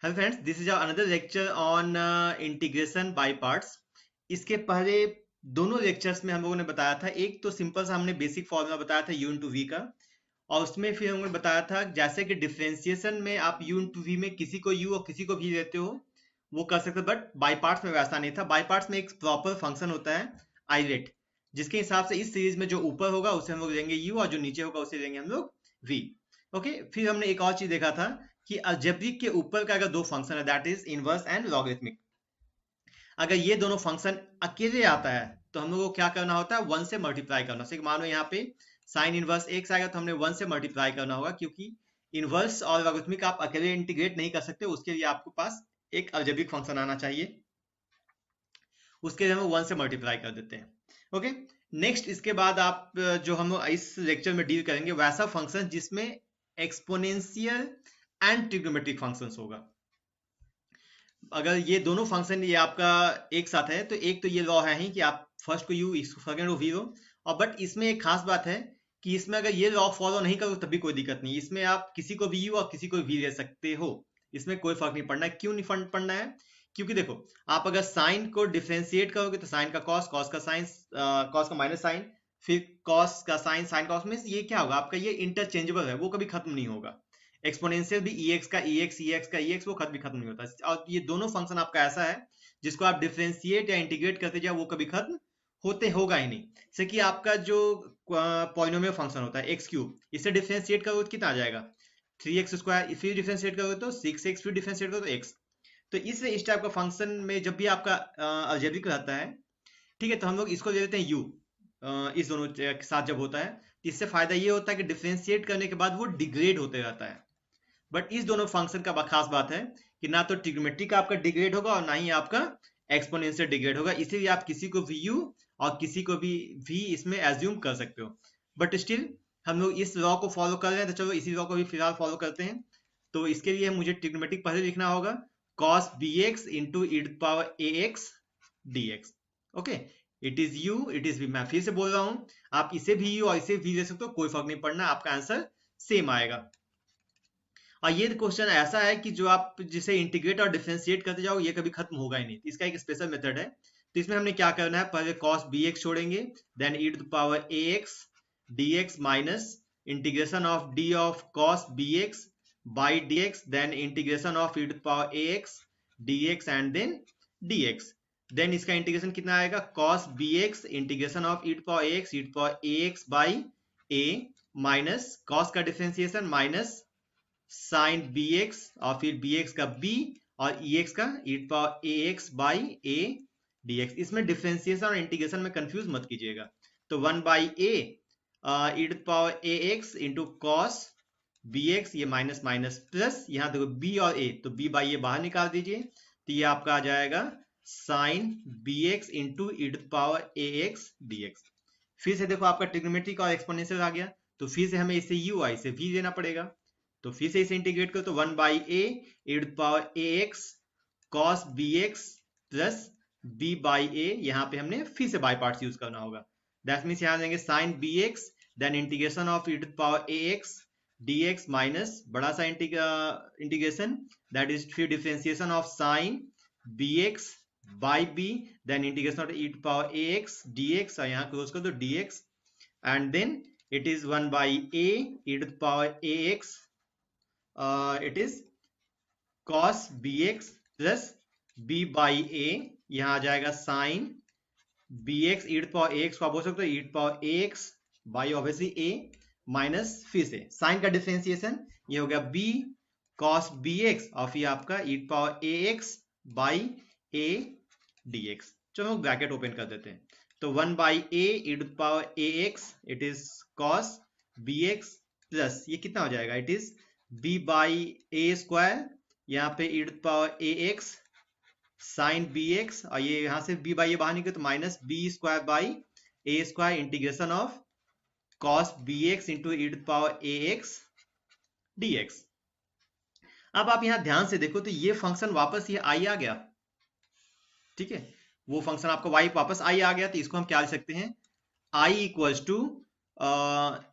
Hello friends, this is another lecture on integration by parts. इसके पहले दोनों lectures में हम लोगों ने बताया था, एक तो सिंपल सा हमने बेसिक फॉर्मूला बताया था यू इंटू वी का, और उसमें फिर हमने बताया था जैसे कि डिफरेंशिएशन में आप यू इंटू वी में किसी को यू और किसी को वी लेते हो वो कर सकते हो, बट बाय पार्ट्स में वैसा नहीं था। बाय पार्ट्स में एक प्रॉपर फंक्शन होता है आइलेट, जिसके हिसाब से इस सीरीज में जो ऊपर होगा उसे हम लोग लेंगे यू और जो नीचे होगा उसे लेंगे हम लोग वी। ओके, फिर हमने एक और चीज देखा था कि अलजेब्रिक के ऊपर का अगर दो फंक्शन है, that is inverse and logarithmic, अगर ये दोनों फंक्शन अकेले आता है तो हम लोग को क्या करना होता है, वन से मल्टीप्लाई करना। जैसे मानो यहाँ पे साइन इनवर्स एक्स आएगा तो हमने वन से मल्टीप्लाई करना होगा, क्योंकि इनवर्स और लॉगरिथमिक आप अकेले इंटीग्रेट नहीं कर सकते, उसके लिए आपके पास एक अलजेब्रिक फंक्शन आना चाहिए। उसके लिए हम वन से मल्टीप्लाई कर देते हैं। ओके, नेक्स्ट इसके बाद आप जो हम इस लेक्चर में डील करेंगे वैसा फंक्शन जिसमें एक्सपोनेंशियल एंड ट्रिग्नोमेट्रिक फंक्शंस होगा। अगर ये दोनों फंक्शन ये आपका एक साथ है तो एक तो ये लॉ है ही कि आप फर्स्ट को यू सेकंड को वी लो, और बट इसमें एक खास बात है कि इसमें अगर ये लॉ फॉलो नहीं करो तभी कोई दिक्कत नहीं, इसमें आप किसी को भी यू और किसी को वी ले सकते हो, इसमें कोई फर्क नहीं पड़ना है। क्यों नहीं फर्क पड़ना है? क्योंकि देखो, आप अगर साइन को डिफरेंशिएट करोगे तो साइन का कॉस, कॉस का साइन, कॉस का माइनस साइन, फिर कॉस का साइन, साइन कॉस में ये क्या होगा आपका, ये इंटरचेंजेबल है, वो कभी खत्म नहीं होगा। एक्सपोनेंशियल भी एक्स का एक्स का एक्स वो कभी खत्म नहीं होता। और ये दोनों फंक्शन आपका ऐसा है जिसको आप डिफरेंशिएट या इंटीग्रेट करते जाओ वो कभी खत्म होते होगा ही नहीं। जैसे कि आपका जो पॉलिनोमियल फंक्शन होता है एक्स क्यूब, इसे डिफरेंशिएट करोगे तो कितना आ जाएगा, 3x² फिर डिफरेंशिएट करोगे तो 6x, फिर डिफरेंशिएट करोगे तो x। तो इस टाइप का फंक्शन में जब भी आपका अलजेब्रिक रहता है, ठीक है, तो हम लोग इसको ले लेते हैं u, इस दोनों के साथ जब होता है तो इससे फायदा ये होता है कि डिफरेंशिएट करने के बाद वो डिग्रेड होते रहता है। बट इस दोनों फंक्शन का खास बात है कि ना तो ट्रिग्नोमेट्री का आपका डिग्रेड होगा और ना ही आपका एक्सपोनेंशियल डिग्रेड होगा, इसीलिए आप किसी को भी यू और किसी को भी वी इसमें एज्यूम कर सकते हो। बट स्टिल हम लोग इस लॉ को फॉलो कर रहे हैं तो चलो इसी लॉ को भी फिलहाल फॉलो करते हैं। तो इसके लिए मुझे ट्रिग्नोमेट्रिक पहले लिखना होगा, cos bx into e power a x d x. Okay, it is u, it is v, मैं फिर से बोल रहा हूं, आप इसे भी यू और इसे भी ले सकते हो, कोई फर्क नहीं पड़ना, आपका आंसर सेम आएगा। और ये क्वेश्चन ऐसा है कि जो आप जिसे इंटीग्रेट और डिफरेंशिएट करते जाओ ये कभी खत्म होगा ही नहीं, इसका एक स्पेशल मेथड है। तो इसमें हमने क्या करना है, पहले cos bx छोड़ेंगे, then e to power ax dx minus integration of d of cos bx by dx, then integration of e to power ax dx and then dx। Then इसका इंटीग्रेशन कितना आएगा, cos bx integration of e to power ax by a minus cos का differentiation minus sine b x और फिर B x का B और e x का e power a x by a d x. इसमें differentiation और integration में confuse मत कीजिएगा। तो one by a e power a x into cos b x, ये माइनस माइनस प्लस, यहाँ देखो बी और ए तो बी बाई ए बाहर निकाल दीजिए, तो ये आपका आ जाएगा sign b x into e power a x d x. फिर से देखो आपका ट्रिग्नोमेट्रिक और एक्सपोनेंशियल आ गया, तो फिर से हमें इसे यू और इसे वी लेना पड़ेगा। तो फिर से इसे इंटीग्रेट करो तो one by a e to power a x cos b x plus b by a, यहाँ पे हमने फिर से बाई पार्ट्स यूज करना होगा। दैट मीन्स यहाँ देंगे sine b x, then integration of e to power a x d x minus बड़ा सा इंटीग्रेशन, दैट इज फिर differentiation of sine b x by b, then integration of e to power a x d x, और यहाँ close कर दो d x, and then it is 1 by a e to the power ax, it is cos bx plus b by a, यहाँ आ जाएगा sign bx e to the power ax को आप बोल सकते हो e to the power ax by obviously a minus फिर से साइन का डिफरेंशिएशन, ये हो गया b cos bx और फिर आपका e to the power ax by a dx। चलो ब्रैकेट ओपन कर देते हैं, तो 1 by a e to the power ax, it is cos bx plus ये कितना हो जाएगा, it is b by a square, यहाँ पे e to the power ax साइन bx, और ये यहाँ से b by a बाहर निकले तो minus b square by a square integration of cos bx into e to the power ax dx। अब आप यहाँ ध्यान से देखो तो ये फंक्शन वापस ये आई आ गया, ठीक है, वो फंक्शन आपका y वापस आई आ गया, तो इसको हम क्या लिख सकते हैं, i इक्वल्स टू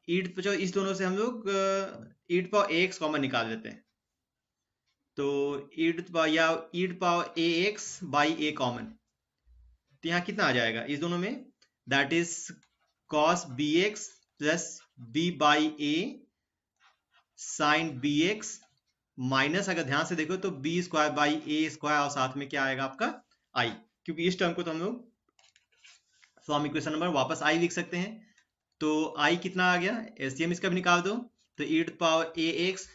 इस दोनों से हम लोग e to power x common निकाल लेते हैं, तो e to power a x by a common, तो यहाँ कितना आ जाएगा इस दोनों में, that is cos b x plus b by a sine b x minus, अगर ध्यान से देखो तो b square by a square और साथ में क्या आएगा आपका आई, क्योंकि इस टर्म को तो हम लोग फ्रॉम इक्वेशन नंबर वापस आई लिख सकते हैं। तो आई कितना आ गया, एलसीएम इसका भी निकाल दो, तो e to power a x,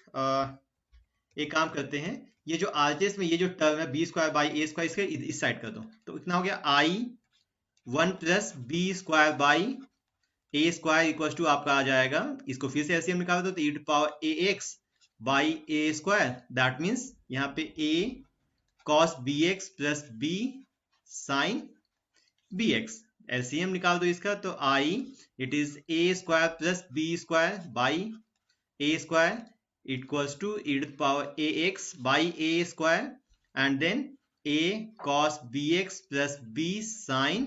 एक काम करते हैं, ये जो आरचेस में ये जो टर्म है b square by a square, इसके इस साइड कर दो, तो इतना हो गया I 1 + b square by a square equal to आपका आ जाएगा, इसको फिर से एलसीएम निकाल दो, तो e to power a x by a square, that means यहाँ पे a cos b x plus b sine b x, LCM निकाल दो इसका, तो I it is a square plus b square by a square equals to e to power a x by a square and then a cos b x plus b sine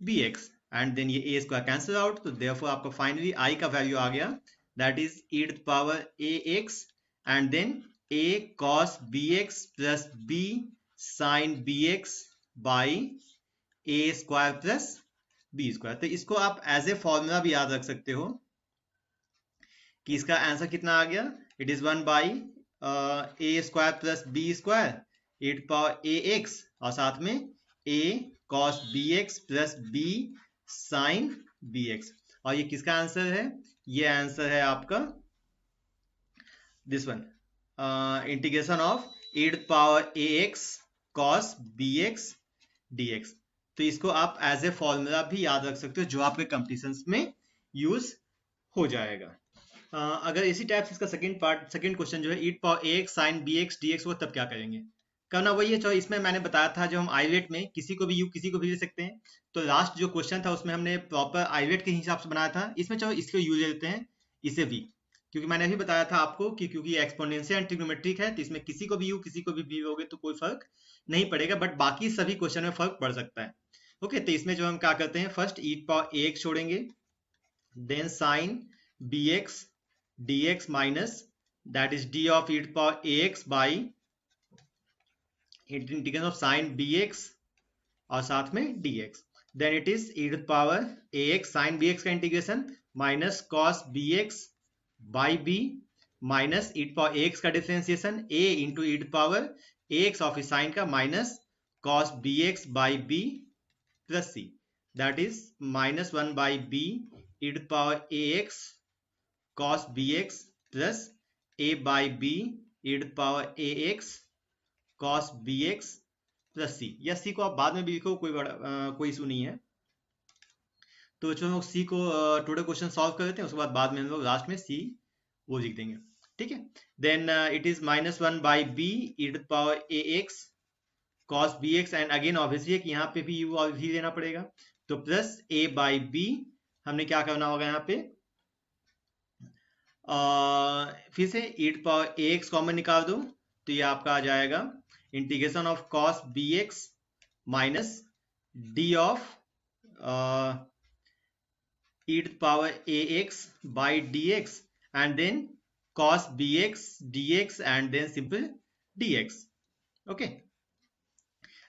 b x and then ये a square cancel out, तो therefore आपको finally I का value आ गया, that is e to power a x and then a cos b x plus b sine b x by a square plus b square. तो इसको आप as a formula भी याद रख सकते हो कि इसका आंसर कितना आ गया, it is 1 by a square plus b square e to power a x और साथ में a cos b x plus b sine b x, और ये किसका आंसर है, ये आंसर है आपका this one, integration of e to power a x cos b x d x. तो इसको आप एज ए फॉर्मूला भी याद रख सकते हो जो आपके कंपटीशंस में यूज हो जाएगा। अगर इसी टाइप से इसका सेकंड क्वेश्चन जो है e power a x sine b x d x, वो तब क्या करेंगे, करना वही है जो इसमें मैंने बताया था, जो हम आईलेट में किसी को भी यू किसी को भी ले सकते हैं। तो लास्ट जो क्वेश्चन था उसमें हमने प्रॉपर आईलेट के हिसाब से बनाया था, इसमें चलो इसको यूज ले लेते हैं इसे भी, क्योंकि मैंने अभी बताया था आपको कि क्योंकि एक्सपोनेंशियल एंड ट्रिग्नोमेट्रिक है, तो इसमें किसी को भी यू किसी को भी लोगे तो कोई फर्क नहीं पड़ेगा, बट बाकी सभी क्वेश्चन में फर्क पड़ सकता है। ओके, तो इसमें जो हम क्या करते हैं, first e power a x छोड़ेंगे, then sine b x d x minus that is d of e power a x by integration of sine b x और साथ में dx, then it is e to power a x sine b x का integration minus cos b x by b minus e to power a x का differentiation a into e to power a x of sine का minus cos b x by B plus C, that is minus 1 by b e to power a x cos b x plus a by b e to power a x cos b x plus सी, या सी को आप बाद में भी लिखो, कोई issue नहीं है। तो जो हम सी को टुडे क्वेश्चन सॉल्व कर लेते हैं, उसके बाद में हम लोग लास्ट में सी वो लिख देंगे, ठीक है। Then it is minus 1 by b e to power a x cos b x and again obviously कि यहाँ पे भी यू भी लेना पड़ेगा, तो प्लस ए बाई बी, हमने क्या करना होगा यहाँ पे, फिर से e to power a x common निकाल दो, तो ये आपका आ जाएगा integration of cos b x minus d of e to power a x by d x and then cos b x d x and then simple d x, okay.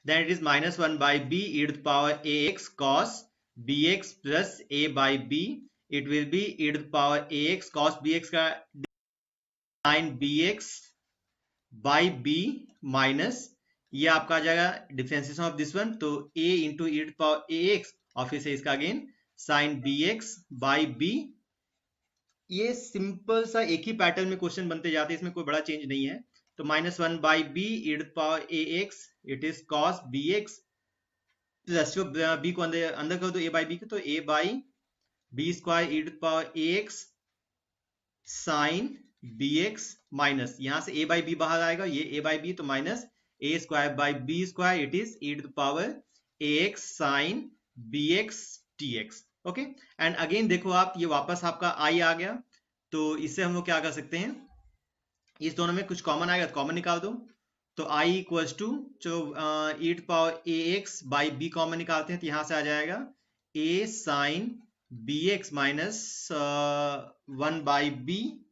Then it is minus 1 by b e to power a x cos b x plus a by b, it will be e to power a x cos b x का sine b x by b minus, ये आपका आ जाएगा differentiation of this one, तो a into e to power a x और फिर से इसका again sine b x by b. ये सिंपल सा एक ही पैटर्न में क्वेश्चन बनते जाते हैं, इसमें कोई बड़ा चेंज नहीं है। तो minus 1 by b e to power a x, it is cos b x plus b को अंदर कर दो ए बाई बी को, तो a by b square e to power a x sine b x minus, यहां से a by b बाहर आएगा, ये a बाई बी, तो minus a square by b square, it is e to power a x sine b x T x, okay. And again देखो आप, ये वापस आपका i आ गया, तो इससे हम लोग क्या कर सकते हैं, इस दोनों में कुछ कॉमन आएगा तो कॉमन निकाल दो, तो i इक्वल्स टू जो e to power a x by b common निकालते हैं, तो यहां से आ जाएगा a sine b x minus 1 by b,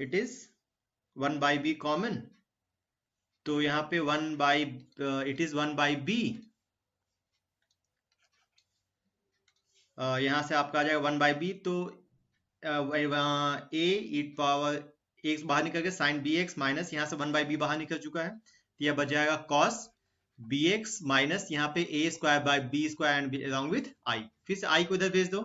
it is 1 by b common, तो यहाँ पे 1 by it is 1 by b, यहाँ से आपका आ जाएगा 1 बाई बी, तो ए ईट पावर एक्स बाहर निकल के साइन बी एक्स माइनस यहाँ से 1 बाई बी बाहर निकल चुका है, तो यह बच जाएगा कॉस बी एक्स माइनस यहाँ पे a square by b square and along with I. फिर से आई को इधर भेज दो,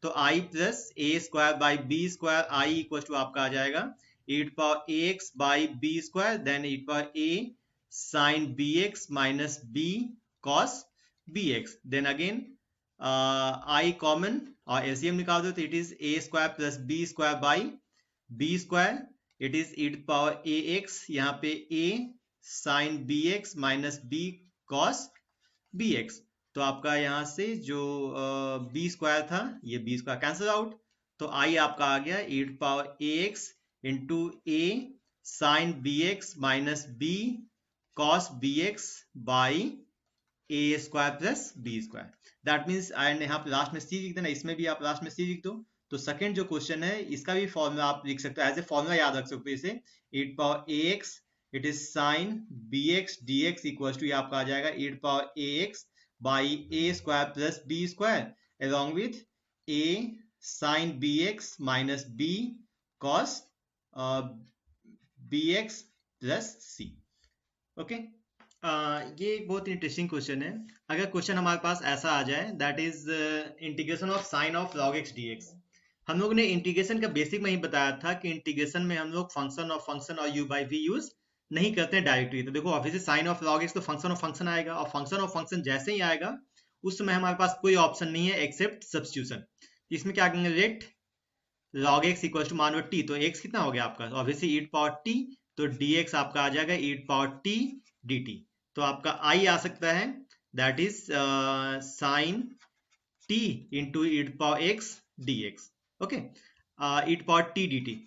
तो I plus a square by b square I equal to आपका आ जाएगा e to power a x by b square then e to power a sine b x minus b cos b x, then again I common और LCM निकाल दो, तो it is a square plus b square by b square, it is e to power a x यहाँ पे a sine b x minus b cos b x. तो आपका यहाँ से जो बी स्क्वायर था ये बी स्क्वायर कैंसिल आउट, तो आई आपका आ गया e to power a x into a sine b x minus b cos b x by a square plus b square. That means and यहाँ पे लास्ट में सी लिख देना, इसमें भी आप लास्ट में सी लिख दो। तो सेकंड जो क्वेश्चन है इसका भी फॉर्मूला आप लिख सकते हो, एज ए फॉर्मूला याद रख सकते हो इसे, e to power a x it is sine b x d x equal to ये आपका आ जाएगा e to power a x by a square plus b square along with a sine b x minus b cos b x plus c. Okay, ये एक बहुत interesting question है। अगर question हमारे पास ऐसा आ जाए that is integration of sign of log x d x. हम लोगों ने इंटीग्रेशन का बेसिक में ही बताया था कि इंटीग्रेशन में हम लोग फंक्शन और यू बाई वी यूज नहीं करते हैं डायरेक्टली। तो देखो obviously sine of log x तो फंक्शन ऑफ फंक्शन आएगा, और फंक्शन ऑफ फंक्शन जैसे ही आएगा उस समय हमारे पास कोई ऑप्शन नहीं है एक्सेप्ट सब्स्टिट्यूशन। इसमें क्या करेंगे, let log x equal to मान लो टी, तो एक्स कितना हो गया आपका ऑब्वियसली ईट पावर टी, तो डी एक्स आपका आ जाएगा e to power t d t. तो आपका आई आ सकता है that is sine t into e to power x d x. Okay, e to power t d t.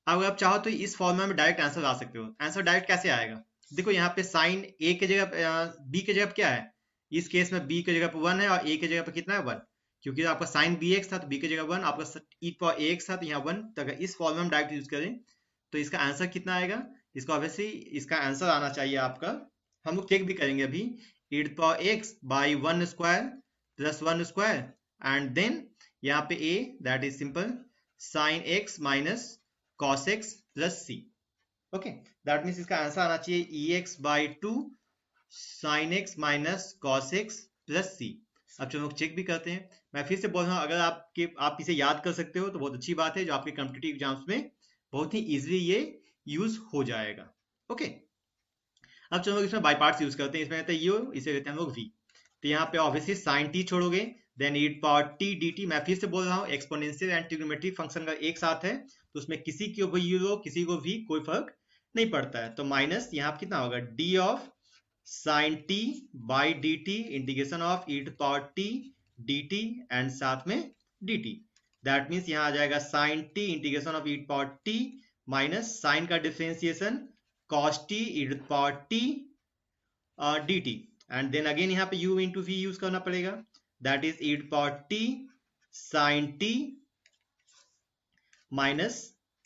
अगर आप चाहो तो इस फॉर्मूला में डायरेक्ट आंसर ला सकते हो। आंसर डायरेक्ट कैसे आएगा, देखो यहाँ पे साइन ए के जगह बी के जगह पे क्या है, इस केस में बी के जगह पे 1 है और ए के जगह पे कितना है 1, क्योंकि आपका साइन बी एक्स था तो बी की जगह 1, आपका ई पावर ए एक्स था तो यहाँ 1। तो अगर इस फॉर्मूला में डायरेक्ट यूज करें तो इसका आंसर कितना आएगा, इसका ऑब्वियसली इसका आंसर आना चाहिए आपका, हम लोग चेक भी करेंगे अभी, e power x by 1 square plus 1 square and then यहाँ पे a that is simple sine x minus cos x plus c. Okay, that means इसका आंसर आना चाहिए e x by 2 sine x minus cos x plus c. अब चलो check भी करते हैं। मैं फिर से बोल रहा हूँ, अगर आप इसे याद कर सकते हो तो बहुत अच्छी बात है, जो आपके कॉम्पिटिटिव एग्जाम्स में बहुत ही इजीली ये यूज हो जाएगा। ओके, अब चलो इसमें बाई पार्ट्स यूज करते हैं। इसमें रहता है यू, इसे कहते हैं हम लोग वी। तो यहाँ पे ऑब्वियसली साइन टी छोड़ोगे then e to power t d t. मैं फिर से बोल रहा हूँ एक्सपोनेंशियल एंड ट्रिग्नोमेट्रिक फंक्शन का एक साथ है तो उसमें किसी को भी यू लो किसी को भी कोई फर्क नहीं पड़ता है। तो माइनस यहाँ कितना होगा d of sine t by d t integration of e to power t d t and साथ में डी टी। दैट मीन्स यहाँ आ जाएगा sine t integration of e to power t minus sine का differentiation cos t e to power t d t and then again यहाँ पे u into v use करना पड़ेगा that is e to power t sine t minus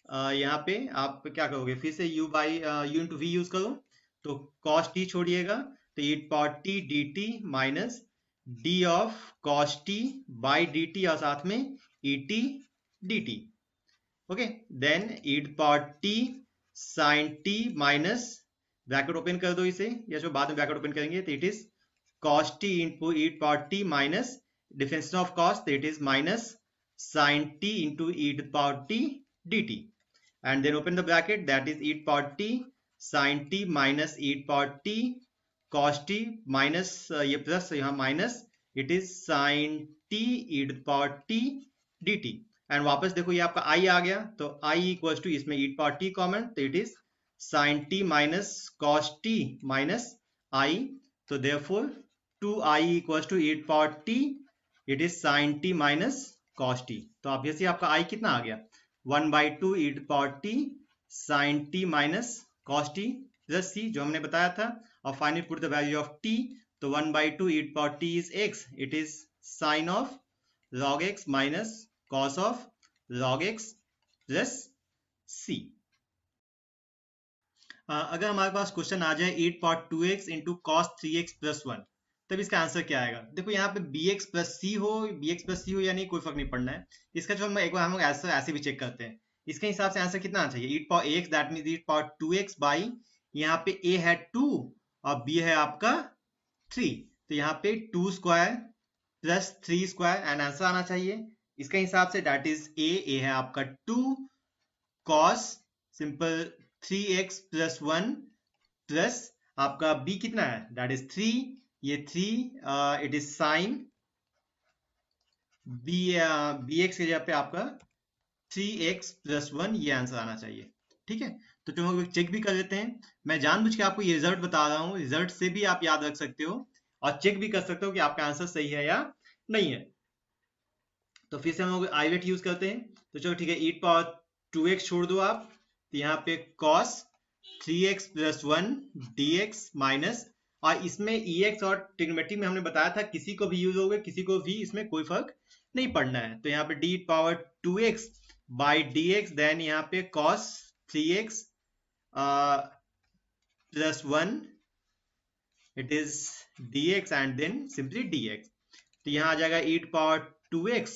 यहाँ पे आप क्या करोगे फिर से u by u into v use करो तो cos t छोड़िएगा तो e power t d t minus d of cos t by d t और साथ में e t d t. Okay, then e power t sine t minus bracket open कर दो इसे, या जो बाद में ब्रैकेट ओपन करेंगे तो it is cos t into e power t minus differentiation of cos तो it is minus sin t into e power t d T and then open the bracket that is e power t sin t minus e power t cos t minus ये plus यहाँ minus it is sin t e power t dt and वापस देखो ये आपका i आ गया तो i equal to इसमें e power t common तो it is sin t minus cos t minus i तो therefore 2i equals to e power t it is sin t minus cos t। तो obviously आपका i कितना आ गया 1 by 2 e power t sine t minus cos t plus c जो हमने बताया था और finally put the value of t तो 1 by 2 e power t is x it is sine of log x minus cos of log x plus c. अगर हमारे पास question आ जाए 8/2x into cos 3x plus 1, तब इसका answer क्या आएगा? देखो यहाँ पे bx प्लस सी हो या नहीं, कोई फर्क नहीं पड़ना है इसका। चलो मैं एक बार हम लोग आंसर ऐसे भी चेक करते हैं। इसके हिसाब से आंसर कितना आना चाहिए? 8/x, that mean 8/2x by, यहाँ पे a है 2 और b है आपका 3, तो यहाँ पे 2 square plus 3 square and answer आना चाहिए इसके हिसाब से, दैट इज a है आपका 2 cos simple 3x plus 1 plus आपका b कितना है, दैट इज 3, ये 3 इट इज साइन bx की जगह पे आपका 3x प्लस 1, ये आंसर आना चाहिए। ठीक है, तो तुम लोग चेक भी कर लेते हैं। मैं जानबूझ के आपको ये रिजल्ट बता रहा हूँ, रिजल्ट से भी आप याद रख सकते हो और चेक भी कर सकते हो कि आपका आंसर सही है या नहीं है। तो फिर से हम लोग आई वेट यूज करते हैं। तो चलो ठीक है, 8/2x छोड़ दो आप, तो यहाँ पे cos 3x plus 1 dx minus, और इसमें ex और ट्रिग्नोमेट्री में हमने बताया था किसी को भी यूज होगा, किसी को भी इसमें कोई फर्क नहीं पड़ना है। तो यहाँ पे d/2x बाई dx, देन यहाँ पे cos 3x plus 1 it is dx and then simply dx। तो यहाँ आ जाएगा 8/2x,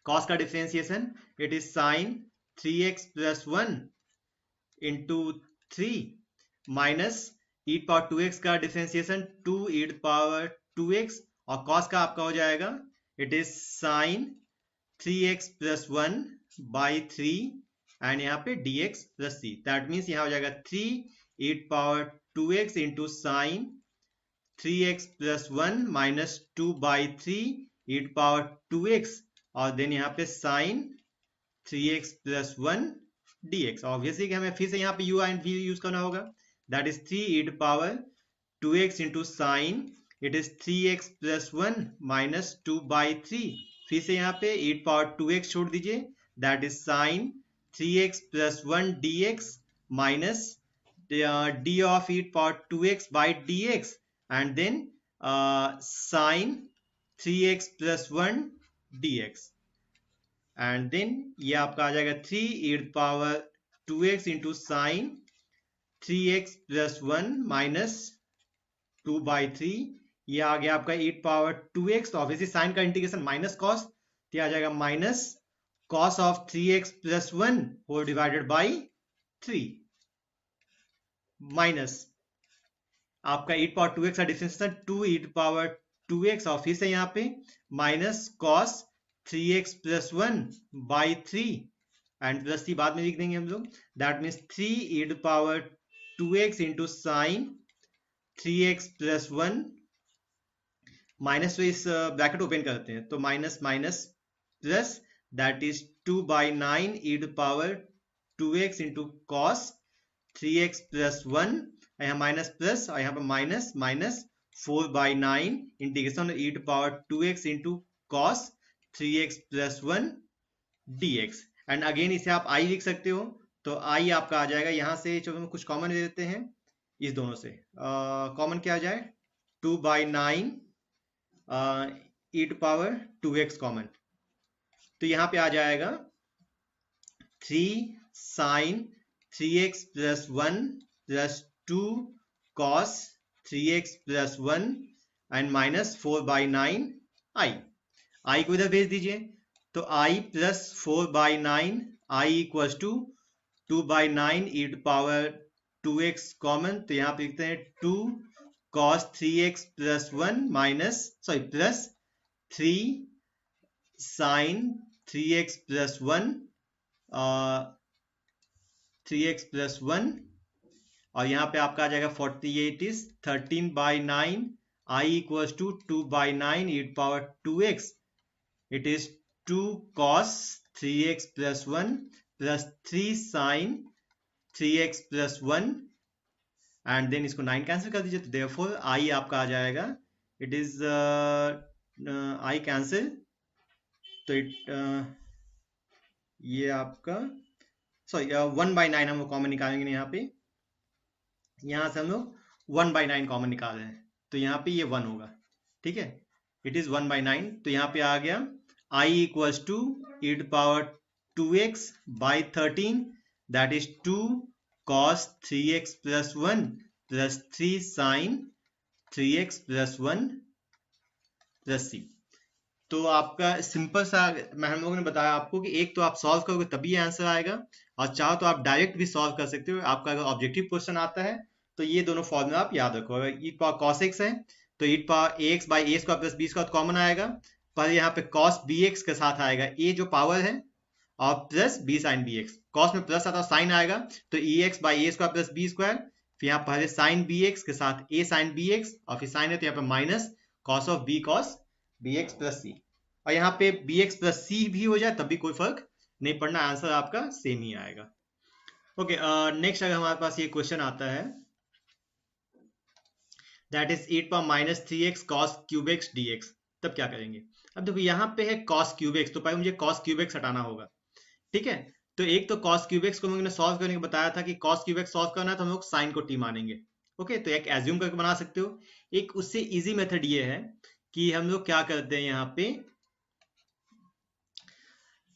cos का differentiation it is sine 3x plus 1 into 3 minus 8/2x का डिफरेंशिएशन 2 8/2x, और cos का आपका हो जाएगा it is sine 3x plus 1 by 3 and यहाँ पे dx plus c, that means यहाँ हो जाएगा 3 8/2x into sine 3x plus 1 minus 2 by 3 8/2x, और देन यहाँ पे sign 3x plus 1 dx। Obviously हमें फिर से यहाँ पे u एंड v यूज करना होगा, that is 3 into sine it is 3x plus 1 minus 2 by 3, फिर से यहाँ पे 8/2x छोड़ दीजिए, that is sine 3x plus 1 dx minus d of 8/2x by dx and then sine 3x plus 1 dx, and then ये आपका आ जाएगा 3 8/2x into sine 3x plus 1 minus 2 by 3, ये आ गया आपका 8/2x। तो ऑब्वियसली साइन का इंटीग्रेशन माइनस कॉस, तो आ जाएगा minus cos of 3x plus 1 whole divided by 3 minus आपका 8/2x का डिफरेंशिएशन 2 8/2x, और फिर से यहाँ पे minus cos 3x plus 1 by 3 and plus c बाद में लिख देंगे हम लोग, that means 3 8/2x into sine 3x plus 1 minus, तो इस ब्रैकेट ओपन करते हैं तो minus minus plus, that is 2/9 8/2x into cos 3x plus 1, यहाँ माइनस प्लस और यहाँ पर minus minus 4/9 integration 8/2x into cos 3x plus 1 dx, and again इसे आप i लिख सकते हो, तो i आपका आ जाएगा यहाँ से, चलो हम कुछ कॉमन ले लेते हैं इस दोनों से, कॉमन क्या आ जाए 2/9 8/2x कॉमन, तो यहाँ पे आ जाएगा 3 sine 3x plus 1 plus 2 cos 3x plus 1 and minus 4/9 i को इधर भेज दीजिए, तो i प्लस 4/9 i equals to 2/9 8/2x common, तो यहाँ पे लिखते हैं 2 cos 3x plus 1 minus plus 3 sine 3x plus 1 3x plus 1, और यहाँ पे आपका आ जाएगा 48 is 13/9 i equals to 2/9 8/2x, it is 2 cos 3x plus 1 plus 3 sin 3x plus 1, and then इसको 9 कैंसिल कर दीजिए, तो देयरफॉर i आपका आ जाएगा इट इज i कैंसिल, तो ये आपका सॉरी 1/9 हम लोग कॉमन निकालेंगे यहाँ पे, यहाँ से हम लोग 1/9 कॉमन निकाल रहे हैं, तो यहाँ पे ये 1 होगा, ठीक है, इट इज 1/9, तो यहाँ पे आ गया i equals to 8/2x by 13, that is 2 cos 3x plus 1 plus 3 sin 3x plus 1 plus c। तो आपका सिंपल सा हम लोगों ने बताया आपको कि एक तो आप सॉल्व करोगे तभी ये आंसर आएगा, और चाहो तो आप डायरेक्ट भी सॉल्व कर सकते हो। आपका अगर ऑब्जेक्टिव क्वेश्चन आता है तो ये दोनों फॉर्मूला आप याद रखो। अगर ई पावर कॉस एक्स है तो e power a x by a square plus b square common आएगा, पर यहाँ पे कॉस बी एक्स के साथ आएगा ए जो पावर है और plus b sine b x. Cos में प्लस आता है साइन आएगा तो e x by a square plus b square, फिर यहाँ पहले साइन बी एक्स के साथ ए साइन बी एक्स और फिर साइन है तो यहाँ पे minus cos of b x plus c. और यहाँ पे बी एक्स प्लस सी भी हो जाए तब भी कोई फर्क नहीं पड़ना, आंसर आपका सेम ही आएगा। ओके, नेक्स्ट अगर हमारे पास ये क्वेश्चन आता है that is 8 power minus 3x cos cube x dx, तब क्या करेंगे? अब देखो यहाँ पे है cos क्यूब एक्स, तो पहले मुझे cos क्यूब एक्स हटाना होगा, ठीक है। तो एक तो cos क्यूब एक्स को मैंने सॉल्व करने को बताया था कि cos क्यूब एक्स सॉल्व करना है तो हम लोग साइन को t मानेंगे। ओके, तो एक एज्यूम करके बना सकते हो। एक उससे इजी मेथड ये है कि हम लोग क्या करते हैं यहाँ पे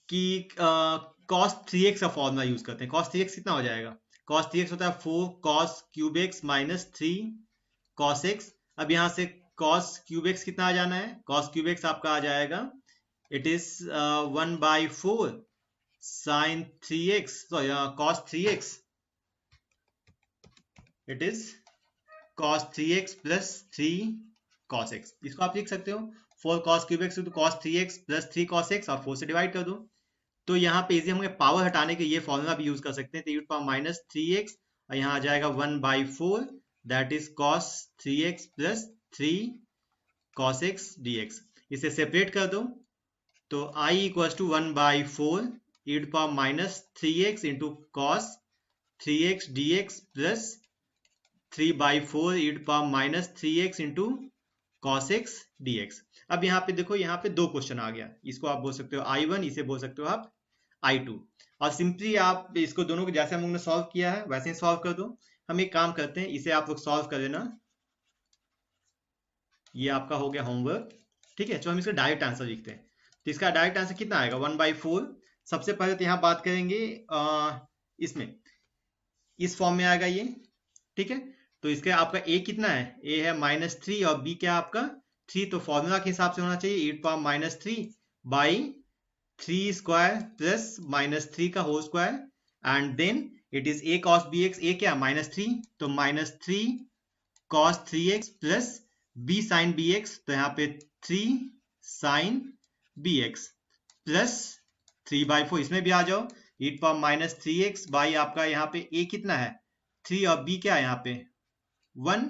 कि cos 3x का फॉर्मूला यूज करते हैं। cos 3x कितना हो जाएगा? cos 3x होता है 4 cos cube x minus 3 cos x। अब यहाँ से cos क्यूब एक्स कितना आ जाना है? cos क्यूब एक्स आपका आ जाएगा it is 1/4 sin 3x, cos 3x, it is cos 3x plus 3 cos x। इसको आप लिख सकते हो 4 cos क्यूब एक्स तो cos 3x plus 3 cos x और 4 से डिवाइड कर दो। तो यहाँ पे इजी हम पावर हटाने के ये फॉर्मूला भी यूज कर सकते हैं। तो e पावर माइनस 3x और यहाँ आ जाएगा 1/4 that is cos 3x plus 3 cos x dx। इसे सेपरेट कर दो तो i equal to 1/4 e power minus 3x into cos 3x dx plus 3/4 e power minus 3x into cos x dx। अब यहाँ पे देखो, यहाँ पे दो क्वेश्चन आ गया, इसको आप बोल सकते हो I1, इसे बोल सकते हो आप I2। और सिंपली आप इसको दोनों को जैसे हम लोग ने सॉल्व किया है वैसे ही सॉल्व कर दो। हम एक काम करते हैं, इसे आप लोग सॉल्व कर लेना, ये आपका हो गया होमवर्क, ठीक है। तो हम इसका डायरेक्ट आंसर लिखते हैं। तो इसका डायरेक्ट आंसर कितना आएगा? 1/4। सबसे पहले तो यहाँ बात करेंगे इसमें इस फॉर्म में आएगा ये, ठीक है। तो इसका आपका a कितना है? a है -3 और b क्या आपका 3, तो फॉर्मूला के हिसाब से होना चाहिए e power minus 3 by 3 square plus -3 का whole square and then it is a cos bx। a क्या? -3, तो -3 cos 3x plus b sin bx, तो यहाँ पे 3 sin bx प्लस 3/4। इसमें भी आ जाओ e power minus 3x by आपका यहाँ पे a कितना है 3 और b क्या है यहाँ पे 1,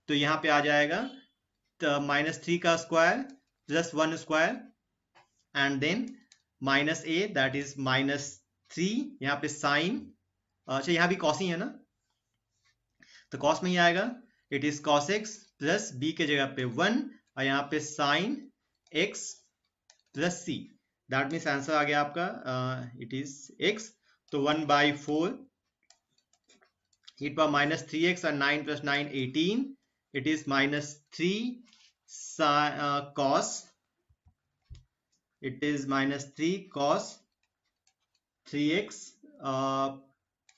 तो यहाँ पे आ जाएगा -3 का square plus 1 square and then minus a that is -3, यहाँ पे साइन, अच्छा यहाँ भी कॉस ही है ना, तो कॉस में ही आएगा it is cos x plus b के जगह पे 1 और यहाँ पे sine x plus c, that means answer आ गया आपका इट इज x। तो 1/4 e पावर माइनस 3x और 9 plus 9 18, it is -3 cos, it is -3 cos 3x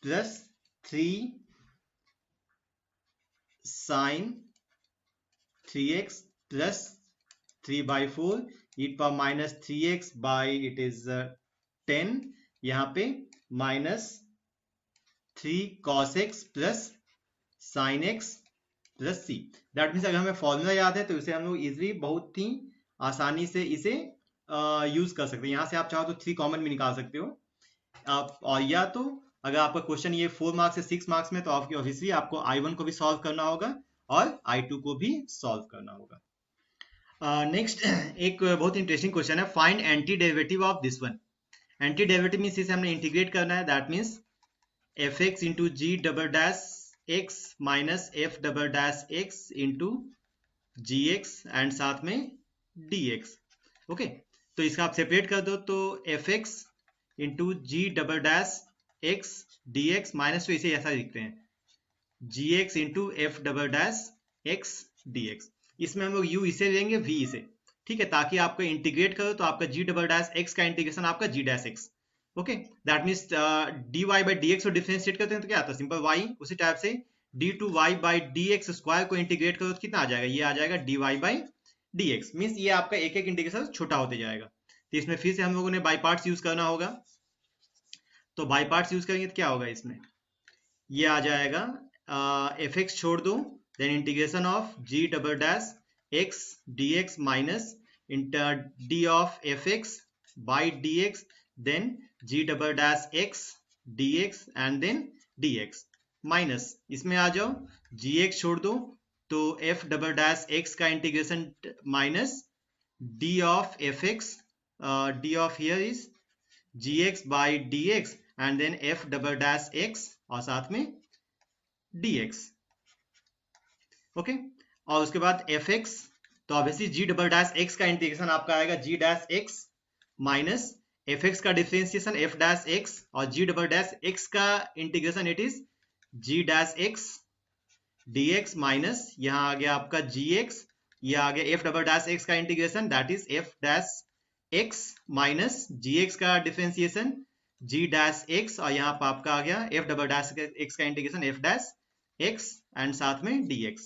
plus 3 sin 3x plus 3/4 e power minus 3x by it is 10, यहाँ पे -3 cos x plus sin x plus c। That means अगर हमें formula याद है तो इसे हम लोग इजिली बहुत ही आसानी से इसे यूज कर सकते हैं। यहाँ से आप चाहो तो 3 कॉमन भी निकाल सकते हो आप, और या तो अगर आपका क्वेश्चन ये 4 मार्क्स से 6 मार्क्स में तो आपकी ऑब्वियसली आपको I1 को भी सॉल्व करना होगा और I2 को भी सॉल्व करना होगा। नेक्स्ट एक बहुत इंटरेस्टिंग क्वेश्चन है, find anti derivative of this one. Anti derivative means इसे हमने इंटीग्रेट करना है, that means fx into g double dash x minus f double dash x into g x and साथ में dx। ओके, तो इसका आप सेपरेट कर दो तो fx into g double dash x dx minus, तो इसे ऐसा लिखते हैं gx into f double dash x dx। इसमें हम लोग u इसे लेंगे v इसे, ठीक है, ताकि आपको इंटीग्रेट करो तो आपका g डबल डैश x का इंटीग्रेशन आपका g dash x। Okay, that means dy by dx को डिफरेंशिएट करते हैं तो क्या आता है, सिंपल y। उसी टाइप से d2y बाई dx स्क्वायर को इंटीग्रेट करो तो कितना आ जाएगा, ये आ जाएगा dy बाई dx। मीन्स ये आपका एक एक इंटीग्रेशन छोटा होते जाएगा। तो इसमें फिर से हम लोगों ने बाई पार्ट्स यूज करना होगा। तो बाई पार्ट्स यूज करेंगे तो क्या होगा, इसमें ये आ जाएगा एफ एक्स छोड़ दो, then integration of g double dash x d x minus inter d of f x by d x, then g double dash x d x and then d x minus, इसमें आ जाओ g x छोड़ दो तो f double dash x का integration minus d of f x, d of here is g x by d x and then f double dash x और साथ में dx। ओके, और उसके बाद fx, तो obviously g double dash x का integration आपका आएगा g dash x minus fx का डिफरेंशिएशन f डैश x और g डबल डैश x का integration it is g dash x dx minus यहाँ आ गया आपका gx, ये आ गया f डबल डैश x का integration that is f dash x minus gx का डिफरेंशिएशन g डैश x और यहाँ पर आपका आ गया f डबल डैश x का integration f dash x and साथ में dx,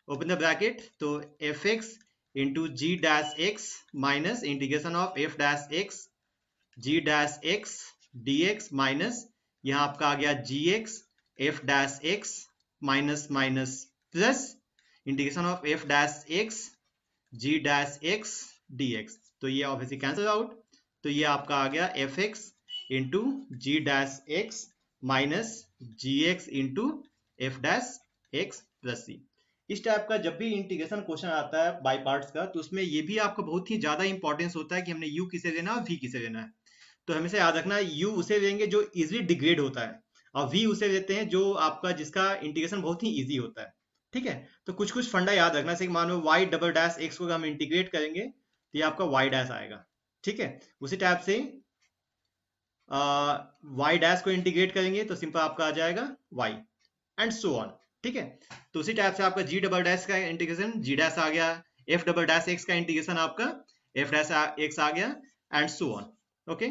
ओपन द ब्रैकेट। तो fx into g dash x minus integration of f dash x g dash x dx minus यहाँ आपका आ गया gx f dash x minus minus plus integration of f dash x g dash x dx, तो ये obviously cancel out. तो ये आपका आ गया fx into g dash x minus gx into f dash x plus c। इस type का जब भी इंटीग्रेशन क्वेश्चन आता है बाय पार्ट्स का, तो उसमें ये भी आपका बहुत ही ज्यादा इंपॉर्टेंस होता है कि हमने u किसे लेना है और v किसे लेना है। तो हमेशा याद रखना है u उसे लेंगे जो इजीली डिग्रेड होता है और v उसे लेते हैं जो आपका जिसका इंटीग्रेशन बहुत ही इजी होता है। ठीक है, तो कुछ कुछ फंडा याद रखना, जैसे मान लो y डबल डैश x को हम इंटीग्रेट करेंगे तो ये आपका y डैश आएगा। ठीक है, उसी टाइप से y डैश को इंटीग्रेट करेंगे तो सिंपल आपका आ जाएगा y एंड सो ऑन। ठीक है, तो उसी टाइप से आपका g डबल डैश का इंटीग्रेशन g डैश आ गया, f डबल डैश x का इंटीग्रेशन आपका f डैश x आ गया and so on. Okay,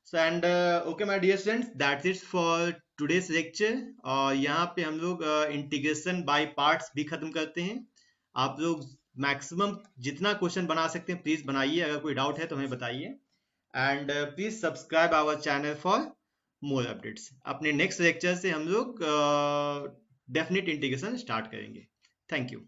so and okay my dear students, that's it for today's lecture. और यहाँ पे हम लोग इंटीग्रेशन बाय पार्ट्स भी खत्म करते हैं। आप लोग मैक्सिमम जितना क्वेश्चन बना सकते हैं प्लीज बनाइए, अगर कोई डाउट है तो हमें बताइए and please subscribe our channel for more updates. अपने नेक्स्ट लेक्चर से हम लोग डेफिनेट इंटीग्रेशन स्टार्ट करेंगे। Thank you.